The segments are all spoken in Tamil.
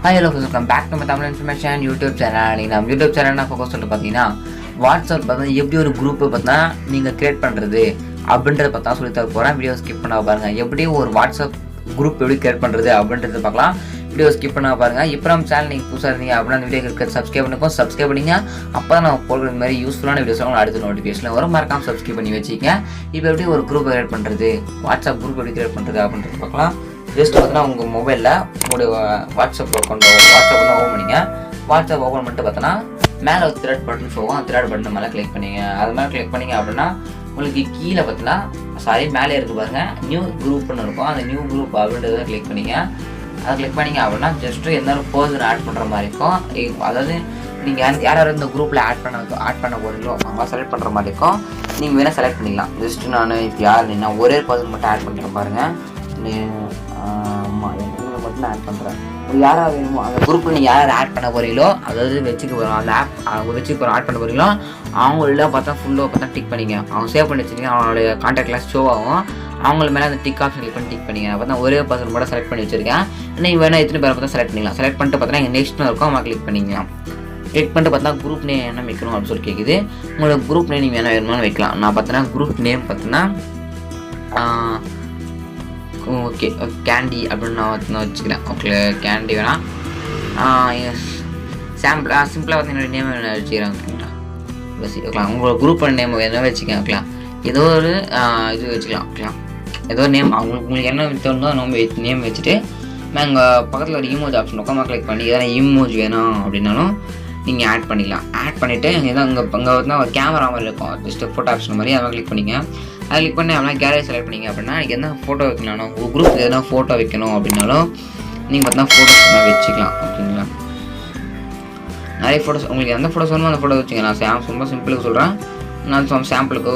Hi hello welcome back to Tamil information YouTube channel. நம்ம யூடியூப் சேனல் ஃபோக்கஸ் சொல்லிட்டு பார்த்தீங்கன்னா வாட்ஸ்அப் பார்த்தீங்கன்னா எப்படி ஒரு குரூப்பை பார்த்தா நீங்கள் கிரியேட் பண்ணுறது அப்படின்றத பார்த்தா சொல்லி தர போகிறேன். வீடியோ ஸ்கிப் பண்ண பாருங்கள். எப்படி ஒரு வாட்ஸ்அப் குரூப் எப்படி கிரியேட் பண்ணுறது அப்படின்றத பார்க்கலாம். வீடியோ ஸ்கிப் பண்ண பாருங்கள். இப்போ நம்ம சேனல் நீங்கள் புதுசாக இருந்தீங்க அப்படின்னா அந்த வீடியோ இருக்கிறது சப்ஸ்கிரைப் பண்ணிக்கோ. சப்ஸ்கிரைப் பண்ணிங்க அப்போ தான் நம்ம போடுற மாதிரி யூஸ்ஃபுல்லான வீடியோஸ் உங்களுக்கு அடுத்த நோட்டிஃபிகேஷன் வரும். மறக்காம சப்ஸ்கிரைப் பண்ணி வச்சுக்கங்க. இப்போ எப்படி ஒரு குரூப் கிரியேட் பண்ணுறது, வாட்ஸ்அப் குரூப் எப்படி கிரியேட் பண்ணுறது அப்படின்றத பார்க்கலாம். ஜஸ்ட் பார்த்தீங்கன்னா உங்கள் மொபைலில் உங்களுடைய வாட்ஸ்அப் அக்கௌண்ட் வந்து ஓப்பன் பண்ணிங்க. வாட்ஸ்அப் ஓப்பன் பண்ணிட்டு பார்த்தோன்னா மேலே ஒரு த்ரெட் பட்டன் போகும். அந்த த்ரெட் பட்டன் மேலே கிளிக் பண்ணிங்க. அது மேலே கிளிக் பண்ணிங்க அப்படின்னா உங்களுக்கு கீழே பார்த்தீங்கன்னா மேலே இருக்குது பாருங்கள், நியூ குரூப்னு இருக்கும். அந்த நியூ குரூப் அப்படின்றத கிளிக் பண்ணிங்க. அதை கிளிக் பண்ணிங்க அப்படின்னா ஜஸ்ட்டு எந்த ஒரு பர்சன் ஆட் பண்ணுற மாதிரி இருக்கும். அதாவது நீங்கள் யார் இந்த குரூப்பில் ஆட் பண்ண போகிறீங்களோ அவங்க செலக்ட் பண்ணுற மாதிரி இருக்கும். நீங்கள் வேணால் செலக்ட் பண்ணிக்கலாம். ஜஸ்ட்டு நான் இப்போ யார் நான் ஒரே பர்சன் மட்டும் ஆட் பண்ணுறேன் பாருங்கள். இவங்களை மட்டும் ஆட் பண்ணுறேன். யாராக வேணுமோ அந்த குரூப்பில் நீங்கள் யார் ஆட் பண்ண போகிறீங்களோ, அதாவது வச்சுக்க போகிறோம் அந்த ஆப் அவங்க வச்சுக்க போகிறோம் ஆட் பண்ண போகிறீங்களோ அவங்களெல்லாம் பார்த்தா ஃபுல்லாக பார்த்தா டிக் பண்ணிங்க. அவங்க சேவ் பண்ணி வச்சுருக்கீங்க. அவங்களுடைய கான்டாக்ட்லாம் ஷோ ஆகும். அவங்கள மேலே அந்த டிக் ஆப்ஷன் கிளிக் பண்ணி டிக் பண்ணிங்க. பார்த்தா ஒரே பர்சன் மட்டும் செலக்ட் பண்ணி வச்சுருக்கேன். நீங்கள் வேணால் எத்தனை பேரை பார்த்தா செலக்ட் பண்ணிக்கலாம். செலக்ட் பண்ணிட்டு பார்த்தா இங்கே நெக்ஸ்ட்னு இருக்கும். அவங்க கிளிக் பண்ணிக்கலாம். கிளிக் பண்ணிட்டு பார்த்தா குரூப் நேம் என்ன வைக்கணும் அப்படின்னு சொல்லி கேட்குது. உங்களோட குரூப் நேம் நீங்கள் என்ன வேணும்னு வைக்கலாம். நான் பார்த்தீங்கன்னா குரூப் நேம் பார்த்தீங்கன்னா ஓகே கேண்டி அப்படின்னு நான் வச்சுக்கிறேன். ஓகே கேண்டி வேணாம், சிம்பிளாக வந்து என்னோடய நேம் வச்சுக்கிறேன். ஓகேங்களா ஓகேங்களா உங்களோட குரூப் நேம் என்ன வச்சுக்கேன். ஓகேலாம் ஏதோ ஒரு இது வச்சுக்கலாம். ஓகேலாம் ஏதோ நேம் உங்களுக்கு என்ன தோணுதோ நேம் வச்சுட்டு நாங்கள் பக்கத்தில் ஒரு இமோஜ் ஆப்ஷன் உட்காந்து கிளிக் பண்ணி எதனா இமோஜ் வேணும் அப்படின்னாலும் நீங்கள் ஆட் பண்ணிக்கலாம். ஆட் பண்ணிவிட்டு எதாவது அங்கே வந்து ஒரு கேமரா மாதிரி இருக்கும். ஜஸ்ட்டு ஃபோட்டோ ஆப்ஷன் மாதிரி அதை கிளிக் பண்ணிங்க. அதை கிளிக் பண்ணி அப்படின்னா கேலரி செலக்ட் பண்ணிங்க அப்படின்னா எனக்கு எதனா ஃபோட்டோ வைக்கணும், உங்கள் குரூப் எதனா ஃபோட்டோ வைக்கணும் அப்படின்னாலும் நீங்கள் பார்த்தா ஃபோட்டோஸ் தான் வச்சுக்கலாம். ஓகேங்களா நிறைய ஃபோட்டோஸ் உங்களுக்கு எந்த ஃபோட்டோஸ் வேணுமோ அந்த ஃபோட்டோ வச்சுங்க. நான் ரொம்ப சிம்பிளுக்கு சொல்கிறேன். நான் சாம்பிளுக்கு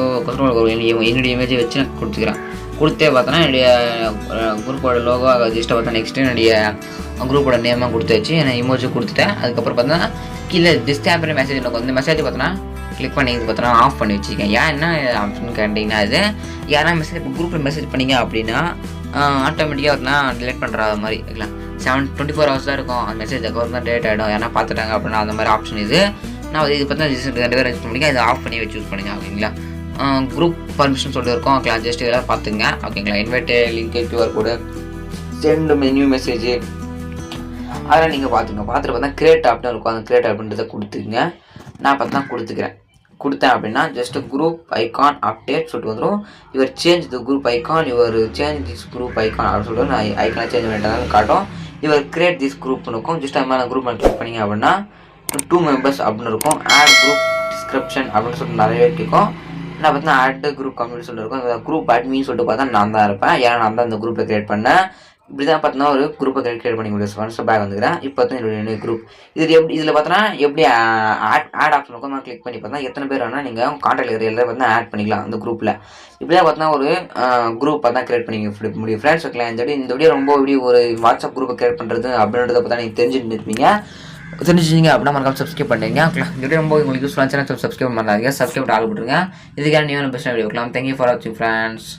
என்னுடைய இமேஜை வச்சு நான் கொடுத்துக்கிறேன். கொடுத்தே பார்த்தோன்னா என்னுடைய குரூப்போட லோகோ ஜஸ்ட்டை பார்த்தா நெக்ஸ்ட்டு என்னுடைய குரூப்போட நேமாக கொடுத்து வச்சு நான் இமோஜை கொடுத்துட்டேன். அதுக்கப்புறம் பார்த்தா கீழே டிஸ்டாப்னு மெசேஜ் எனக்கு வந்து மெசேஜ் பார்த்தோன்னா கிளிக் பண்ணி பார்த்தோன்னா ஆஃப் பண்ணி வச்சுக்கேன். ஏன் என்ன ஆப்ஷன் கேட்டிங்கன்னா அது யாரா மெசேஜ் இப்போ குரூப்பில் மெசேஜ் பண்ணிங்க அப்படின்னா ஆட்டோமேட்டிக்காக பார்த்தா டிலீட் பண்ணுற மாதிரி இருக்கலாம். 24 hours தான் இருக்கும் அந்த மெசேஜ். அதுக்கப்புறம் தான் டேட் ஆகிடும். ஏன்னா பார்த்துட்டாங்க அப்படின்னா அந்த மாதிரி ஆப்ஷன் இது. நான் இது பார்த்தா 2 பேர் யூஸ் பண்ணிங்க. இதை ஆஃப் பண்ணி வச்சு யூஸ் பண்ணுங்க. ஓகேங்களா குரூப் பர்மிஷன் சொல்லிட்டு இருக்கோம். ஓகேங்களா ஜஸ்ட் இதெல்லாம் பார்த்துங்க. ஓகேங்களா invite link QR code send new message அதெல்லாம் நீங்கள் பார்த்துங்க. பார்த்துட்டு பார்த்தா கிரியேட் ஆப்னு இருக்கும். அந்த கிரியேட் அப்படின்றத கொடுத்துக்குங்க. நான் பார்த்தா கொடுத்தேன் அப்படின்னா ஜஸ்ட் குரூப் ஐகான் அப்டேட் சொல்லிட்டு வந்துடும். இவர் சேஞ்ச் த குரூப் ஐகான், இவர் சேஞ்ச் திஸ் குரூப் ஐகான் அப்படின்னு சொல்லிட்டு நான் ஐக்கானை சேஞ்ச் பண்ணிட்டேன் காட்டும். இவர் கிரியேட் திஸ் குரூப்னு இருக்கும். ஜஸ்ட் அது மாதிரி குரூப் கிளிக் பண்ணிங்க அப்படின்னா 2 members அப்படின்னு இருக்கும். ஆட் குரூப் டிஸ்கிரிப்ஷன் அப்படின்னு சொல்லிட்டு நிறைய கேட்கும். நான் பார்த்தா ஆட் குரூப் கம்யூனிட்டி சொல்லிட்டு இருக்கும். குரூப் அட்மின்னு சொல்லிட்டு பார்த்தா நான் தான் இருப்பேன். ஏன்னா நான் தான் இந்த குரூப்பை கிரியேட் பண்ணேன். இப்படி தான் பார்த்தீங்கன்னா ஒரு குரூப்பை கிரியேட் பண்ணி முடியும். ஒன்ஸ் பேக் வந்துக்கிறேன். இப்போ பார்த்தா என்னுடைய குரூப் இதில் பார்த்தோன்னா எப்படி ஆட் ஆப்ஷன் இருக்கும். நான் கிளிக் பண்ணி பார்த்தா எத்தனை பேர் வேணால் நீங்கள் கான்டாக்ட் இருக்கிற எல்லாரும் பார்த்தா ஆட் பண்ணிக்கலாம் அந்த குரூப்பில். இப்படி தான் பார்த்தா ஒரு குரூப் பார்த்தா கிரியேட் பண்ணி முடியும். ஃப்ரெண்ட்ஸ் வைக்கலாம். இந்த வீடியோ ரொம்ப ஒரு வாட்ஸ்அப் குரூப்பை கிரியேட் பண்ணுறது அப்படின்றத பார்த்தா நீங்கள் தெரிஞ்சுருப்பீங்க. தெரிஞ்சுங்க அப்படின்னா மறக்காம சப்ஸ்கிரைப் பண்ணுறீங்க. இந்த வீடியோ ரொம்ப உங்களுக்கு யூஸ்ஃபுல்லாக இருந்துச்சுன்னா சப்ஸ்கிரைப் பண்ணாதீங்க. சப்ஸ்கிரைப் ஆள் போட்டுருங்க. இதுக்கான நியூ பெஸ்ட் வீடியோ வைக்கலாம். தேங்க்யூ ஃபார் வாட்சிங் ஃப்ரெண்ட்ஸ்.